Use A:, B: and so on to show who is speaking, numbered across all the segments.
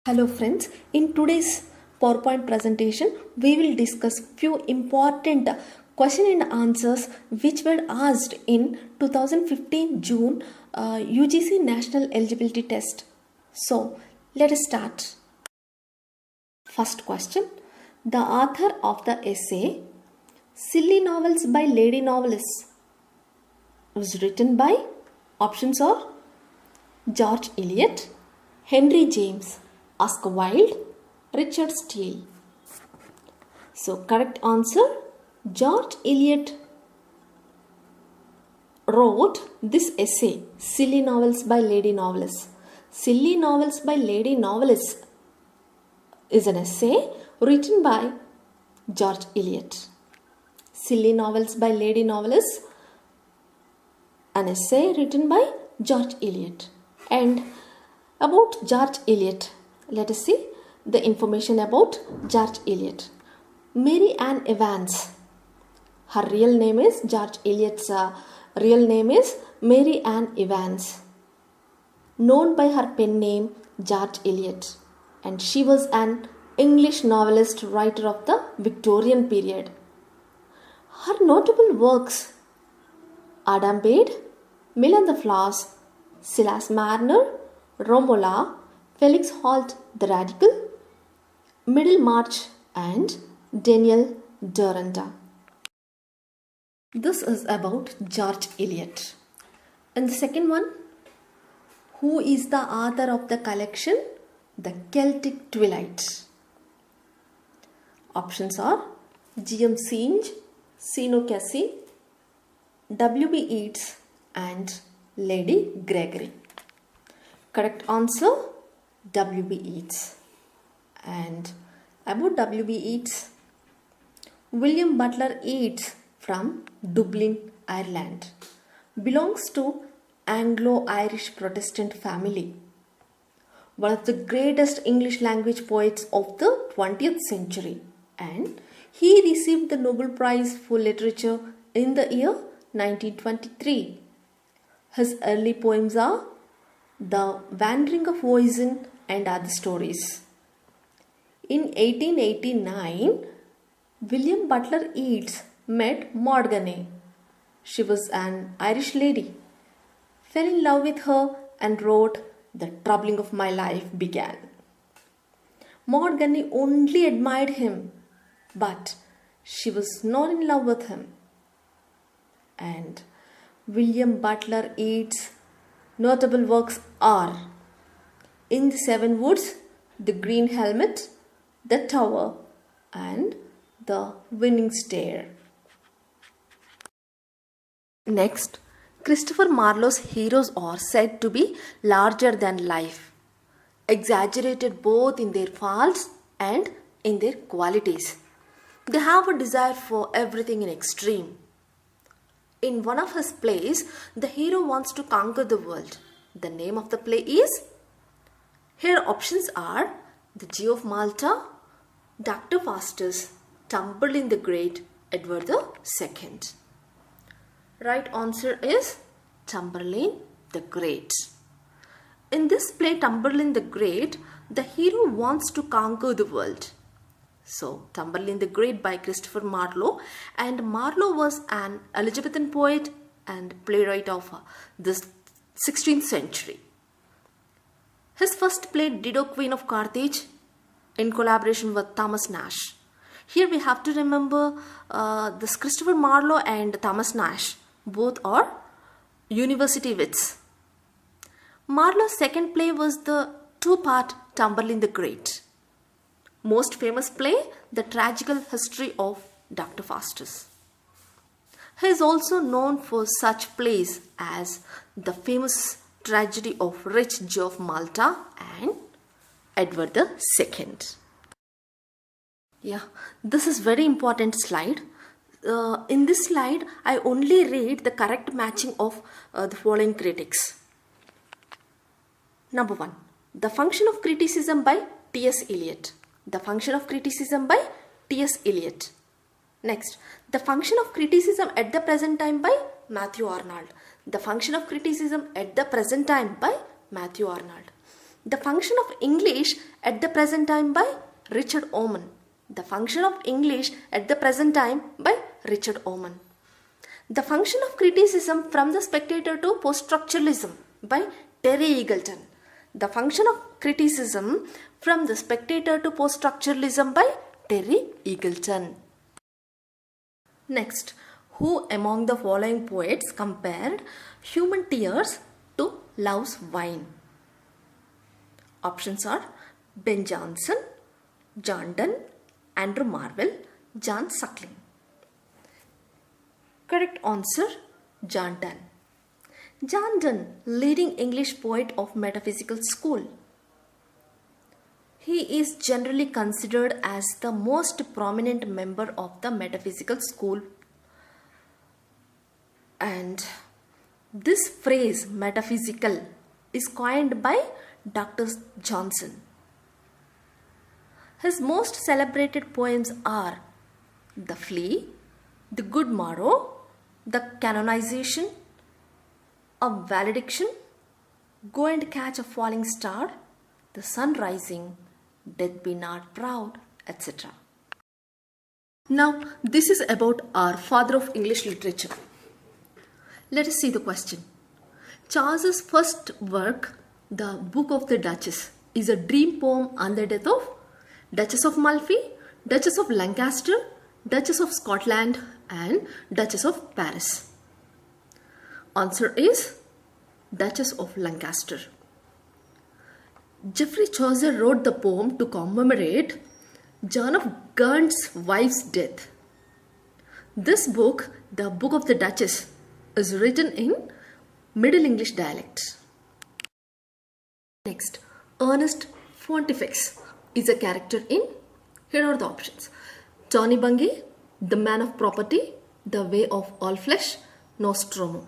A: Hello friends, in today's PowerPoint presentation, we will discuss few important question and answers which were asked in 2015 June UGC National Eligibility Test. So, let us start. First question. The author of the essay Silly Novels by Lady Novelists was written by options are George Eliot, Henry James, Oscar Wilde, Richard Steele. So correct answer, George Eliot wrote this essay, Silly Novels by Lady Novelists. Silly Novels by Lady Novelists is an essay written by George Eliot. Silly Novels by Lady Novelists, an essay written by George Eliot. And about George Eliot, let us see the information about George Eliot. Mary Ann Evans. Her real name is George Eliot's real name is Mary Ann Evans, known by her pen name George Eliot, and she was an English novelist writer of the Victorian period. Her notable works: Adam Bede, Mill and the Flowers, Silas Marner, Romola, Felix Holt the Radical, Middlemarch, and Daniel Deronda. This is about George Eliot. And the second one, who is the author of the collection The Celtic Twilight? Options are G.M. Synge, Sino Cassie, W.B. Yeats, and Lady Gregory. Correct answer, W.B. Yeats. And about W.B. Yeats, William Butler Yeats from Dublin, Ireland, belongs to Anglo-Irish Protestant family. One of the greatest English language poets of the 20th century, and he received the Nobel Prize for Literature in the year 1923. His early poems are The Wandering of Oisin and Other Stories. In 1889, William Butler Yeats met Maud Gonne. She was an Irish lady, fell in love with her, and wrote The Troubling of My Life Began. Maud Gonne only admired him, but she was not in love with him. And William Butler Yeats' notable works are In the Seven Woods, The Green Helmet, The Tower, and The Winning Stare. Next, Christopher Marlowe's heroes are said to be larger than life, exaggerated both in their faults and in their qualities. They have a desire for everything in extreme. In one of his plays, the hero wants to conquer the world. The name of the play is? Here options are The Jew of Malta, Dr. Faustus, Tamburlaine the Great, Edward II. Right answer is Tamburlaine the Great. In this play, Tamburlaine the Great, the hero wants to conquer the world. So, Tamburlaine the Great by Christopher Marlowe, and Marlowe was an Elizabethan poet and playwright of the 16th century. His first play, Dido, Queen of Carthage, in collaboration with Thomas Nash. Here we have to remember this Christopher Marlowe and Thomas Nash, both are university wits. Marlowe's second play was the two-part Tamburlaine the Great. Most famous play, The Tragical History of Dr. Faustus. He is also known for such plays as the famous tragedy of Rich Jew of Malta and Edward II. Yeah, this is very important slide. In this slide, I only read the correct matching of the following critics. Number 1. The Function of Criticism by T.S. Eliot. The Function of Criticism by T.S. Eliot. Next, The Function of Criticism at the Present Time by Matthew Arnold. The Function of Criticism at the Present Time by Matthew Arnold. The Function of English at the Present Time by Richard Oman. The Function of English at the Present Time by Richard Oman. The Function of Criticism from the Spectator to Post-Structuralism by Terry Eagleton. The Function of Criticism from the Spectator to Post-Structuralism by Terry Eagleton. Next, who among the following poets compared human tears to love's wine? Options are Ben Jonson, John Donne, Andrew Marvell, John Suckling. Correct answer, John Donne. John Donne, leading English poet of metaphysical school. He is generally considered as the most prominent member of the metaphysical school. And this phrase, metaphysical, is coined by Dr. Johnson. His most celebrated poems are The Flea, The Good Morrow, The Canonization, A Valediction, Go and Catch a Falling Star, The Sun Rising, Death Be Not Proud, etc. Now, this is about our father of English literature. Let us see the question. Chaucer's first work, The Book of the Duchess, is a dream poem on the death of Duchess of Malfi, Duchess of Lancaster, Duchess of Scotland and Duchess of Paris. Answer is Duchess of Lancaster. Geoffrey Chaucer wrote the poem to commemorate John of Gaunt's wife's death. This book, The Book of the Duchess, is written in Middle English dialect. Next, Ernest Pontifex is a character in, here are the options: Johnny Bungy, The Man of Property, The Way of All Flesh, Nostromo.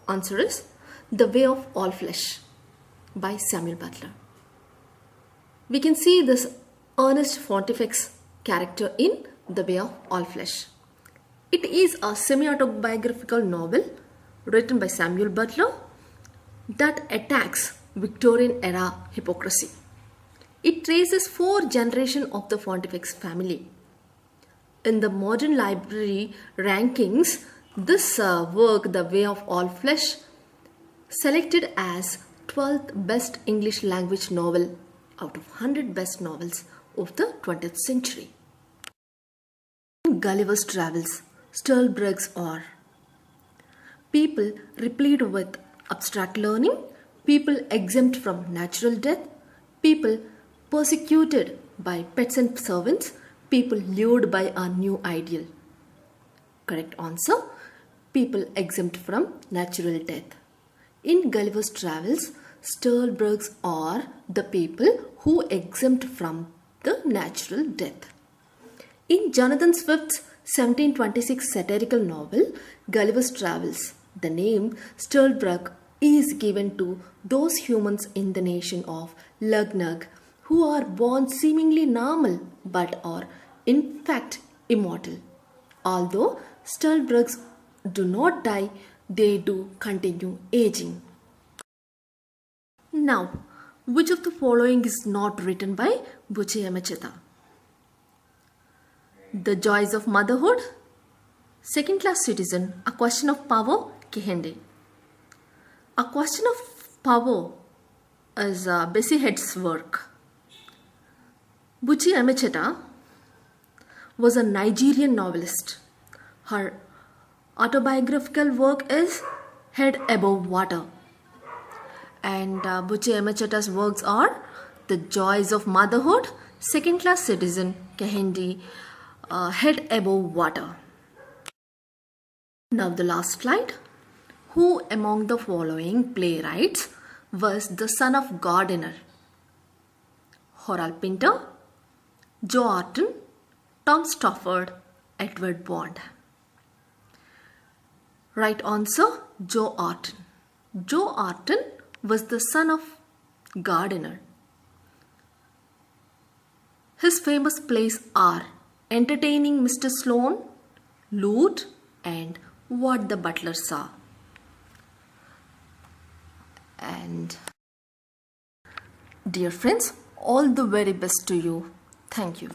A: Answer is The Way of All Flesh by Samuel Butler. We can see this Ernest Pontifex character in The Way of All Flesh. It is a semi-autobiographical novel written by Samuel Butler that attacks Victorian-era hypocrisy. It traces 4 generations of the Pontifex family. In the modern library rankings, this work, The Way of All Flesh, selected as 12th best English language novel out of 100 best novels of the 20th century. Gullivers Travels, Sturlbrugs are people replete with abstract learning, people exempt from natural death, people persecuted by pets and servants, people lured by a new ideal. Correct answer, people exempt from natural death. In Gulliver's Travels, Sturlbrugs are the people who exempt from the natural death. In Jonathan Swift's 1726 satirical novel, Gulliver's Travels, the name Sturlbrug is given to those humans in the nation of Lugnug who are born seemingly normal but are in fact immortal. Although Sturlbrugs do not die, they do continue aging. Now, which of the following is not written by Buchi Emecheta? The Joys of Motherhood, Second Class Citizen, A Question of Power, Kehinde. A Question of Power is Bessie Head's work. Buchi Emecheta was a Nigerian novelist. Her autobiographical work is Head Above Water. And Buchi Emecheta's works are The Joys of Motherhood, Second Class Citizen, Kehinde, Head Above Water. Now the last slide. Who among the following playwrights was the son of Gardiner? Horal Pinter, Joe Orton, Tom Stoppard, Edward Bond. Right answer, Joe Orton. Joe Orton was the son of Gardiner. His famous plays are Entertaining Mr. Sloane, Loot, and What the Butler Saw. And Dear friends, all the very best to you. Thank you.